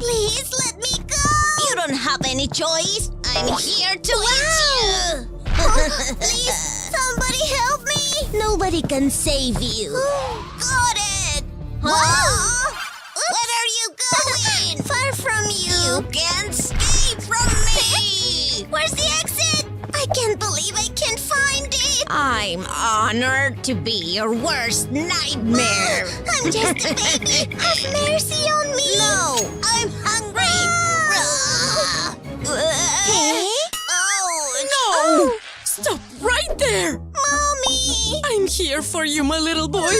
Please let me go! You don't have any choice. I'm here to eat you. Please, somebody help me! Nobody can save you. Got it! Huh? Where are you going? Far from you! You can't escape from me. Where's the exit? I can't believe I can't find it! I'm honored to be your worst nightmare. I'm just a baby! Have mercy on me! No, I'm hungry. Hey? No! Stop right there! Mommy! I'm here for you, my little boy.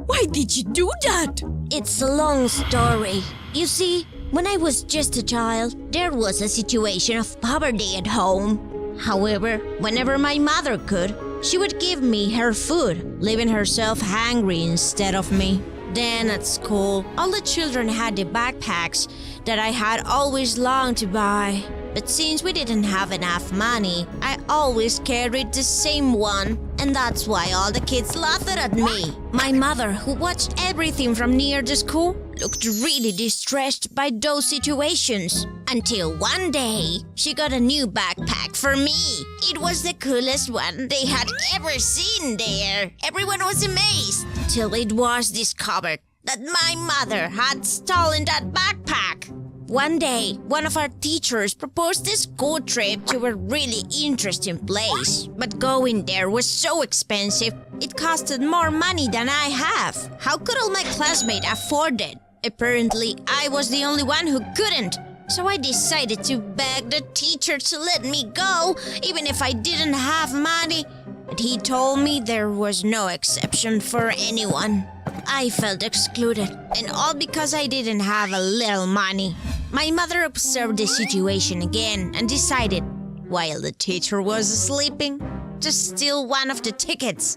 Why did you do that? It's a long story. You see, when I was just a child, there was a situation of poverty at home. However, whenever my mother could, she would give me her food, leaving herself hungry instead of me. Then at school, all the children had the backpacks that I had always longed to buy. But since we didn't have enough money, I always carried the same one. And that's why all the kids laughed at me. My mother, who watched everything from near the school, looked really distressed by those situations. Until one day, she got a new backpack for me. It was the coolest one they had ever seen there. Everyone was amazed till it was discovered that my mother had stolen that backpack. One day, one of our teachers proposed a school trip to a really interesting place. But going there was so expensive, it costed more money than I have. How could all my classmates afford it? Apparently, I was the only one who couldn't. So I decided to beg the teacher to let me go, even if I didn't have money. But he told me there was no exception for anyone. I felt excluded, and all because I didn't have a little money. My mother observed the situation again and decided, while the teacher was sleeping, to steal one of the tickets.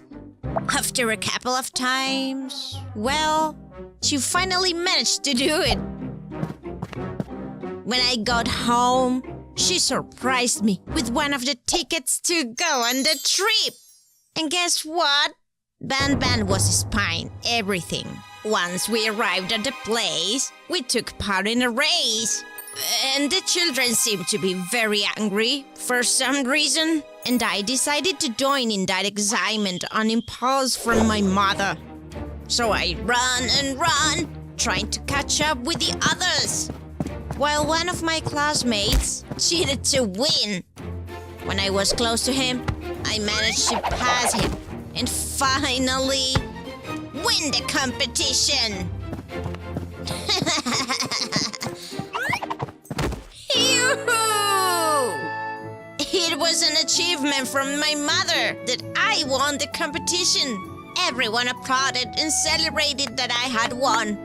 After a couple of times, well, she finally managed to do it. When I got home, she surprised me with one of the tickets to go on the trip. And guess what? Banban was spying everything. Once we arrived at the place, we took part in a race. And the children seemed to be very angry for some reason. And I decided to join in that excitement on impulse from my mother. So I ran and ran, trying to catch up with the others. While one of my classmates cheated to win. When I was close to him, I managed to pass him and finally win the competition. Yoo-hoo! It was an achievement from my mother that I won the competition. Everyone applauded and celebrated that I had won.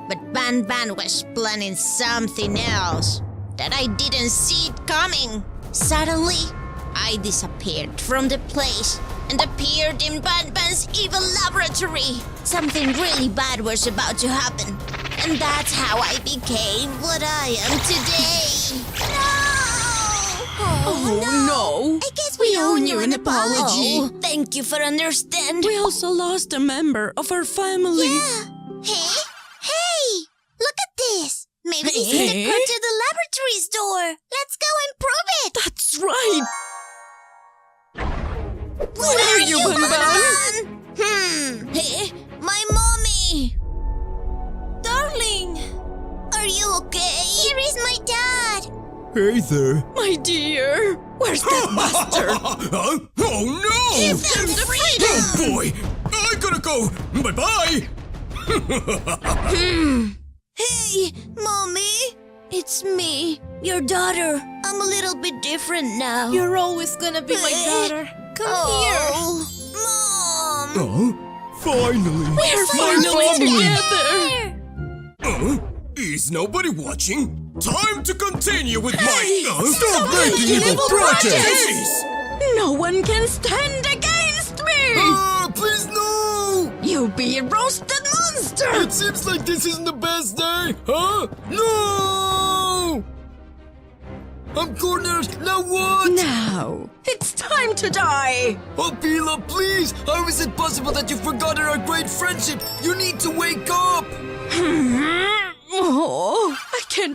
But Banban was planning something else that I didn't see it coming. Suddenly, I disappeared from the place and appeared in Banban's evil laboratory. Something really bad was about to happen. And that's how I became what I am today. Oh, no. I guess We owe you an apology. Oh, thank you for understanding. We also lost a member of our family. Yeah. Hey! Look at this! Maybe this is the code to the laboratory's door. Let's go and prove it! That's right. Where are you, Banban? Hey, my mommy! Darling! Are you okay? Here is my dad! Hey there. My dear, where's that bastard? Huh? Oh no! Give them the freedom! Oh boy! I gotta go! Bye-bye! Hey, Mommy! It's me, your daughter. I'm a little bit different now. You're always gonna be my daughter. Come here. Mom! Oh, finally! We're finally together. Is nobody watching? Time to continue with Hey, my... stop making making evil evil projects! projects! No one can stand against me! Please no! You be a roasted monster! It seems like this isn't the best day, huh? No! I'm cornered, now what? Now, it's time to die! Oh, Pila, please! How is it possible that you've forgotten our great friendship? You need to wake up!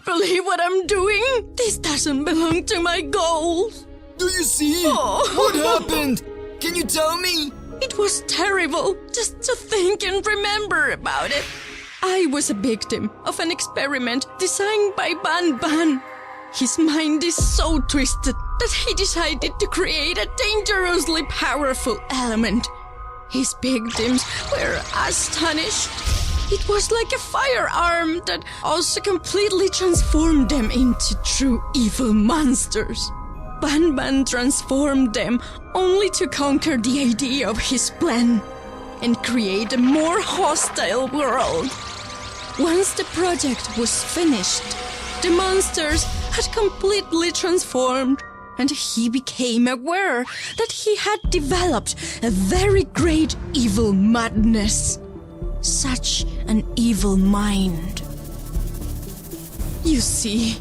believe what I'm doing. This doesn't belong to my goals. Do you see? Oh. What happened? Can you tell me? It was terrible just to think and remember about it. I was a victim of an experiment designed by Banban. His mind is so twisted that he decided to create a dangerously powerful element. His victims were astonished. It was like a firearm that also completely transformed them into true evil monsters. Banban transformed them only to conquer the idea of his plan and create a more hostile world. Once the project was finished, the monsters had completely transformed, and he became aware that he had developed a very great evil madness. Such an evil mind. You see,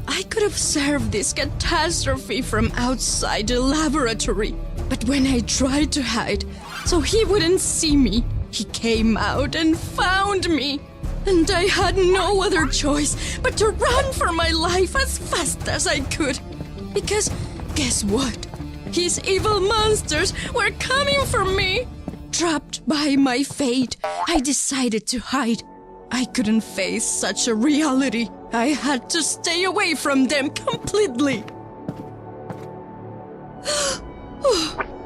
I could observe this catastrophe from outside the laboratory, but when I tried to hide so he wouldn't see me, he came out and found me. And I had no other choice but to run for my life as fast as I could. Because guess what? His evil monsters were coming for me. Trapped by my fate, I decided to hide. I couldn't face such a reality. I had to stay away from them completely.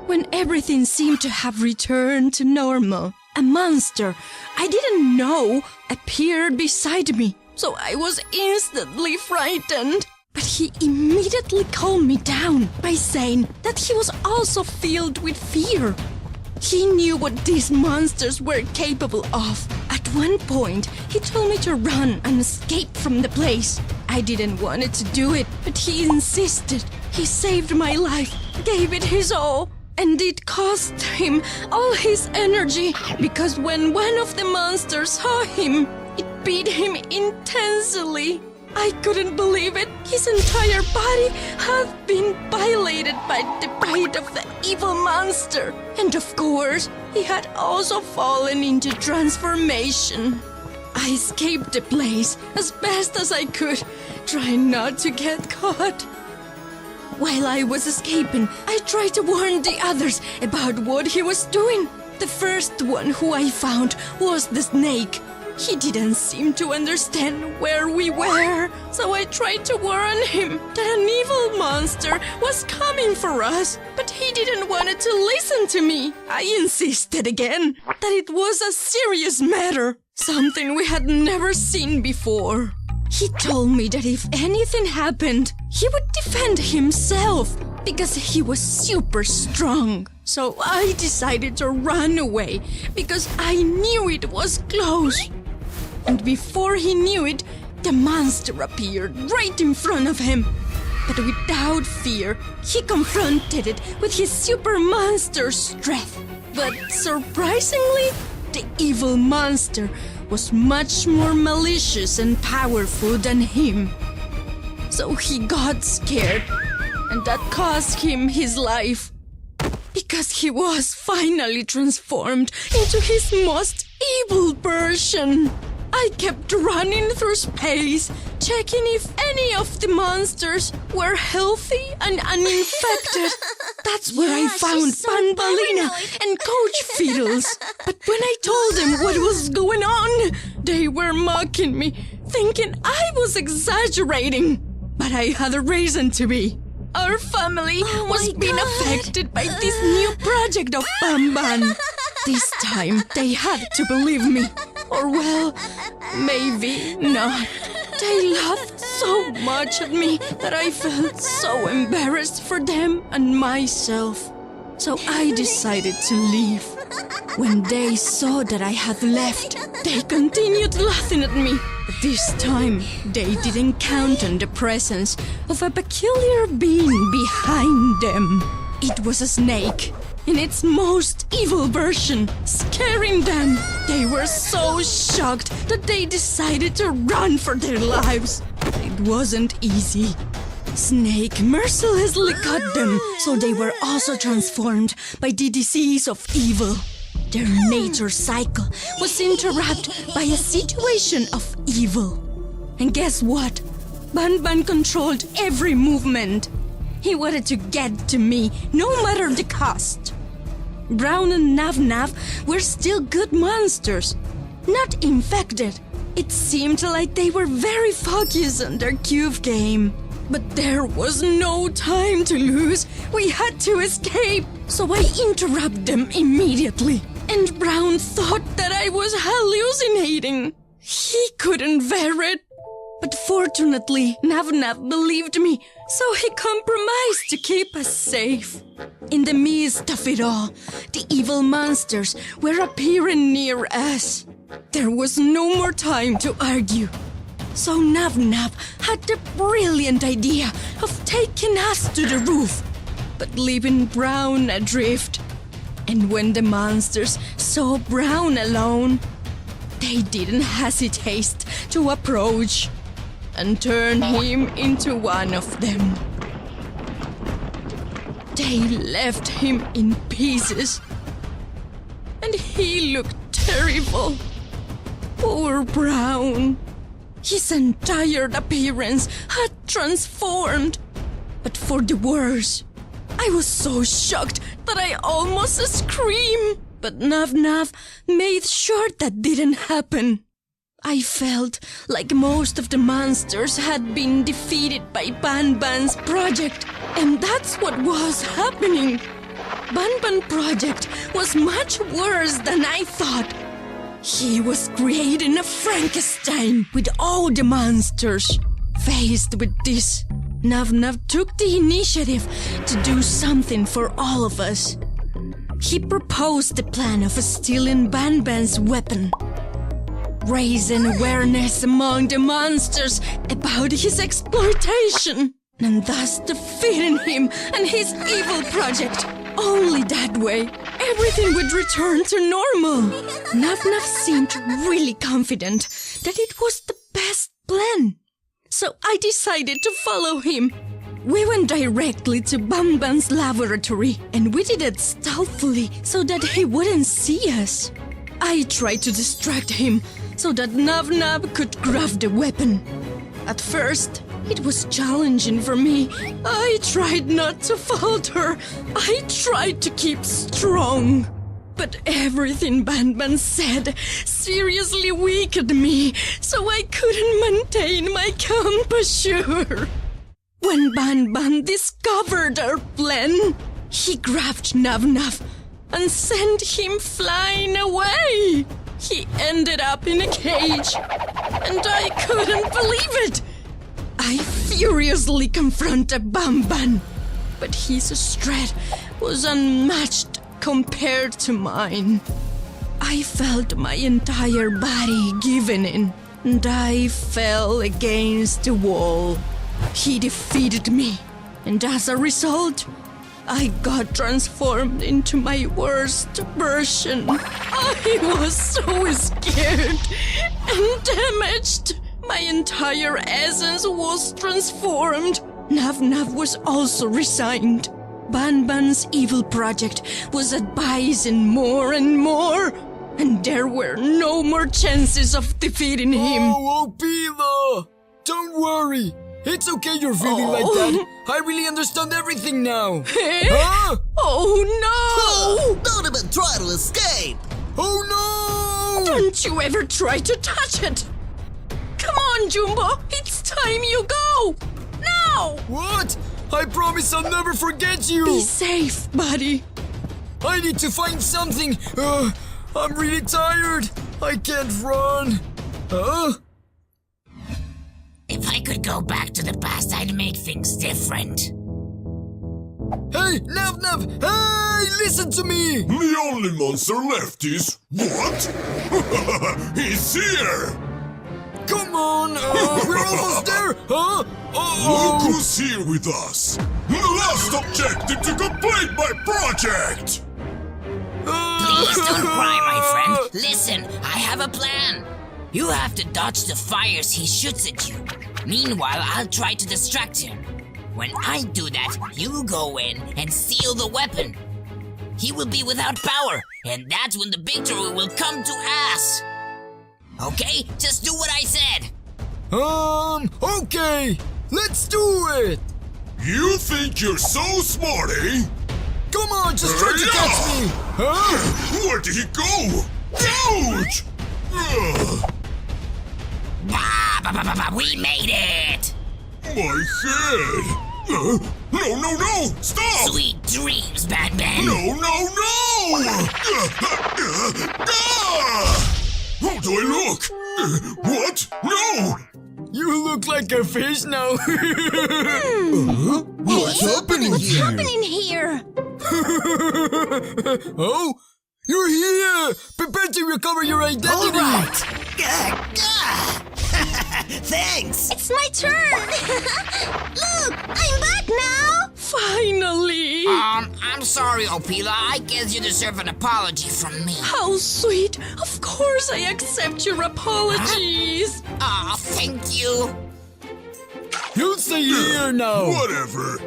When everything seemed to have returned to normal, a monster I didn't know appeared beside me, so I was instantly frightened. But he immediately calmed me down by saying that he was also filled with fear. He knew what these monsters were capable of. At one point, he told me to run and escape from the place. I didn't want to do it, but he insisted. He saved my life, gave it his all. And it cost him all his energy, because when one of the monsters saw him, it beat him intensely. I couldn't believe it. His entire body had been violated by the bite of the evil monster. And of course, he had also fallen into transformation. I escaped the place as best as I could, trying not to get caught. While I was escaping, I tried to warn the others about what he was doing. The first one who I found was the snake. He didn't seem to understand where we were, so I tried to warn him that an evil monster was coming for us, but he didn't want to listen to me. I insisted again that it was a serious matter, something we had never seen before. He told me that if anything happened, he would defend himself because he was super strong. So I decided to run away because I knew it was close. And before he knew it, the monster appeared right in front of him. But without fear, he confronted it with his super monster strength. But surprisingly, the evil monster was much more malicious and powerful than him. So he got scared, and that cost him his life. Because he was finally transformed into his most evil version. I kept running through space, checking if any of the monsters were healthy and uninfected. That's where I found she's so Banbalina paranoid. and Coach Fiddles. But when I told them what was going on, they were mocking me, thinking I was exaggerating. But I had a reason to be. Our family was being affected by this new project of Banban. This time, they had to believe me. Or well, maybe not. They laughed so much at me that I felt so embarrassed for them and myself. So I decided to leave. When they saw that I had left, they continued laughing at me. But this time, they didn't count on the presence of a peculiar being behind them. It was a snake, in its most evil version, scaring them. They were so shocked that they decided to run for their lives. It wasn't easy. Snake mercilessly cut them, so they were also transformed by the disease of evil. Their nature cycle was interrupted by a situation of evil. And guess what? Banban controlled every movement. He wanted to get to me, no matter the cost. Brown and Nav were still good monsters, not infected. It seemed like they were very focused on their cube game. But there was no time to lose. We had to escape. So I interrupted them immediately. And Brown thought that I was hallucinating. He couldn't bear it. But fortunately, Nav believed me, so he compromised to keep us safe. In the midst of it all, the evil monsters were appearing near us. There was no more time to argue. So Nav had the brilliant idea of taking us to the roof, but leaving Brown adrift. And when the monsters saw Brown alone, they didn't hesitate to approach and turn him into one of them. They left him in pieces, and he looked terrible. Poor Brown. His entire appearance had transformed, but for the worse. I was so shocked that I almost screamed, but Nav made sure that didn't happen. I felt like most of the monsters had been defeated by Banban's project, and that's what was happening. Banban project was much worse than I thought. He was creating a Frankenstein with all the monsters. Faced with this, Nav took the initiative to do something for all of us. He proposed the plan of stealing Banban's weapon, raising awareness among the monsters about his exploitation, and thus defeating him and his evil project. Only that way, everything would return to normal. Nav seemed really confident that it was the best plan. So I decided to follow him. We went directly to Banban's laboratory, and we did it stealthily so that he wouldn't see us. I tried to distract him so that Nav could grab the weapon. At first, it was challenging for me. I tried not to falter. I tried to keep strong. But everything Banban said seriously weakened me, so I couldn't maintain my composure. When Banban discovered our plan, he grabbed Nav and sent him flying away. He ended up in a cage, and I couldn't believe it. I furiously confronted Banban, but his strength was unmatched compared to mine. I felt my entire body giving in, and I fell against the wall. He defeated me, and as a result, I got transformed into my worst version. I was so scared and damaged. My entire essence was transformed. Nav was also resigned. Banban's evil project was advising more and more, and there were no more chances of defeating him. Oh, Opila! Don't worry. It's okay you're feeling like that. I really understand everything now. Huh? Oh no! Don't even try to escape! Oh no! Don't you ever try to touch it! Come on, Jumbo! It's time you go! Now! What? I promise I'll never forget you! Be safe, buddy. I need to find something! I'm really tired! I can't run! Huh? If I could go back to the past, I'd make things different. Hey, Nav! Hey, listen to me! The only monster left is... what? He's here! Come on! We're almost there! Huh? Look who's here with us! The last objective to complete my project! Please don't cry, my friend. Listen, I have a plan. You have to dodge the fires he shoots at you. Meanwhile, I'll try to distract him. When I do that, you go in and steal the weapon. He will be without power, and that's when the victory will come to us. Okay, just do what I said. Okay. Let's do it. You think you're so smart, eh? Come on, just try to catch me. Huh? Where did he go? Ouch! Ugh, We made it! my head! No! Stop! Sweet dreams, Banban! No! How do I look? What? No! You look like a fish now. What's happening What's here? happening here? Oh, you're here. Prepare to recover your identity. All right. Thanks. It's my turn! Look, I'm back now! Finally! I'm sorry, Opila. I guess you deserve an apology from me. How sweet! Of course I accept your apologies! Aw, thank you. You'll stay here now. Whatever.